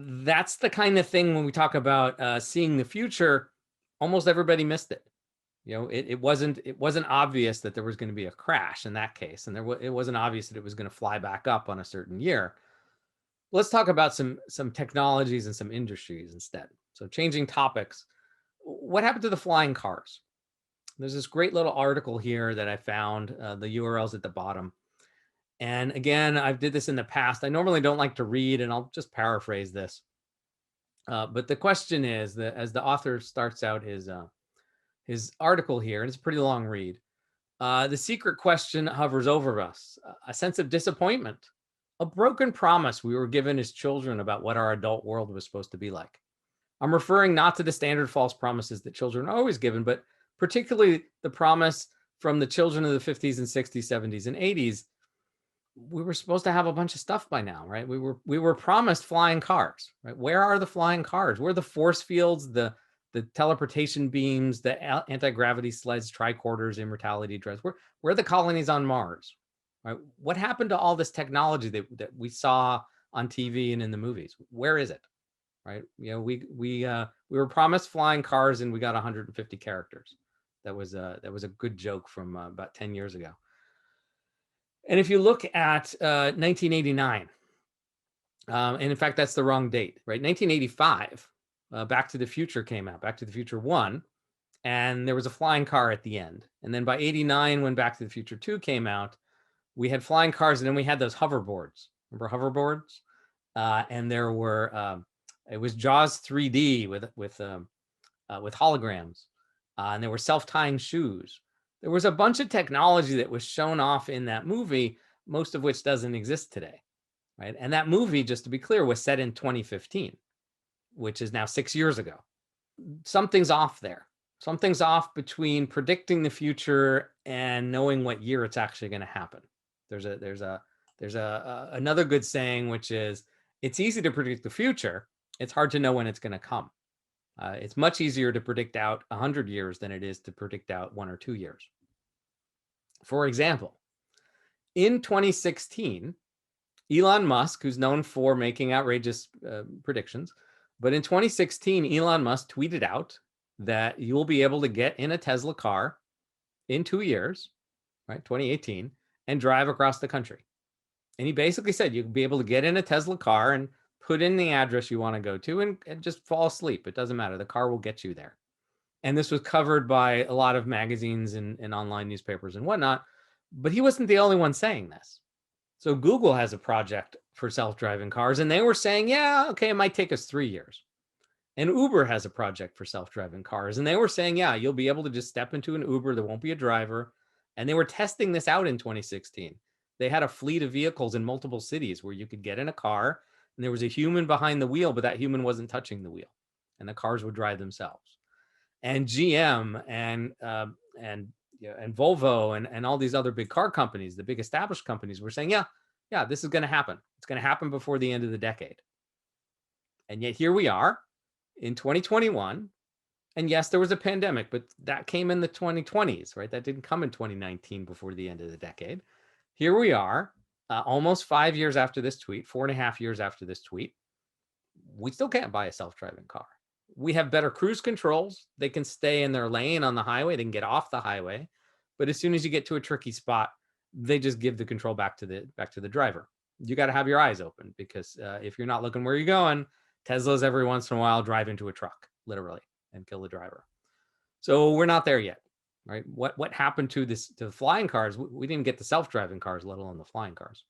That's the kind of thing when we talk about seeing the future, almost everybody missed it. It wasn't obvious that there was going to be a crash in that case, and it wasn't obvious that it was going to fly back up on a certain year. Let's talk about some technologies and some industries instead. So changing topics, what happened to the flying cars? There's this great little article here that I found. The URL's at the bottom. And again, I've did this in the past. I normally don't like to read, and I'll just paraphrase this. But the question is that as the author starts out his article here, and it's a pretty long read, the secret question hovers over us: a sense of disappointment, a broken promise we were given as children about what our adult world was supposed to be like. I'm referring not to the standard false promises that children are always given, but particularly the promise from the children of the 50s and 60s, 70s, and 80s. We were supposed to have a bunch of stuff by now, right? We were promised flying cars, right? Where are the flying cars? Where are the force fields, the teleportation beams, the anti-gravity sleds, tricorders, immortality drives? Where are the colonies on Mars? Right? What happened to all this technology that we saw on TV and in the movies? Where is it? Right? We were promised flying cars and we got 150 characters. That was a good joke from about 10 years ago. And if you look at 1989, and in fact, that's the wrong date, right? 1985, Back to the Future came out, Back to the Future 1, and there was a flying car at the end. And then by 89, when Back to the Future 2 came out, we had flying cars, and then we had those hoverboards. Remember hoverboards? And there were, it was Jaws 3D with holograms, and there were self-tying shoes. There was a bunch of technology that was shown off in that movie, most of which doesn't exist today, right? And that movie, just to be clear, was set in 2015, which is now 6 years ago. Something's off there. Something's off between predicting the future and knowing what year it's actually going to happen. There's another good saying, which is, it's easy to predict the future. It's hard to know when it's going to come. It's much easier to predict out 100 years than it is to predict out 1 or 2 years. For example, in 2016, Elon Musk, who's known for making outrageous predictions, but in 2016, Elon Musk tweeted out that you will be able to get in a Tesla car in 2 years, right, 2018, and drive across the country. And he basically said you'll be able to get in a Tesla car and put in the address you want to go to and just fall asleep. It doesn't matter. The car will get you there. And this was covered by a lot of magazines and online newspapers and whatnot. But he wasn't the only one saying this. So Google has a project for self-driving cars, and they were saying, yeah, okay, it might take us 3 years. And Uber has a project for self-driving cars, and they were saying, yeah, you'll be able to just step into an Uber. There won't be a driver. And they were testing this out in 2016. They had a fleet of vehicles in multiple cities where you could get in a car and there was a human behind the wheel, but that human wasn't touching the wheel, and the cars would drive themselves. And GM and Volvo and all these other big car companies, the big established companies, were saying, yeah, this is going to happen. It's going to happen before the end of the decade. And yet here we are in 2021. And yes, there was a pandemic, but that came in the 2020s, right? That didn't come in 2019 before the end of the decade. Here we are, almost 5 years after this tweet, 4.5 years after this tweet. We still can't buy a self-driving car. We have better cruise controls. They can stay in their lane on the highway. They can get off the highway. But as soon as you get to a tricky spot, they just give the control back to the driver. You got to have your eyes open, because if you're not looking where you're going, Teslas every once in a while drive into a truck, literally, and kill the driver. So we're not there yet, right? What happened to the flying cars? We didn't get the self-driving cars, let alone the flying cars.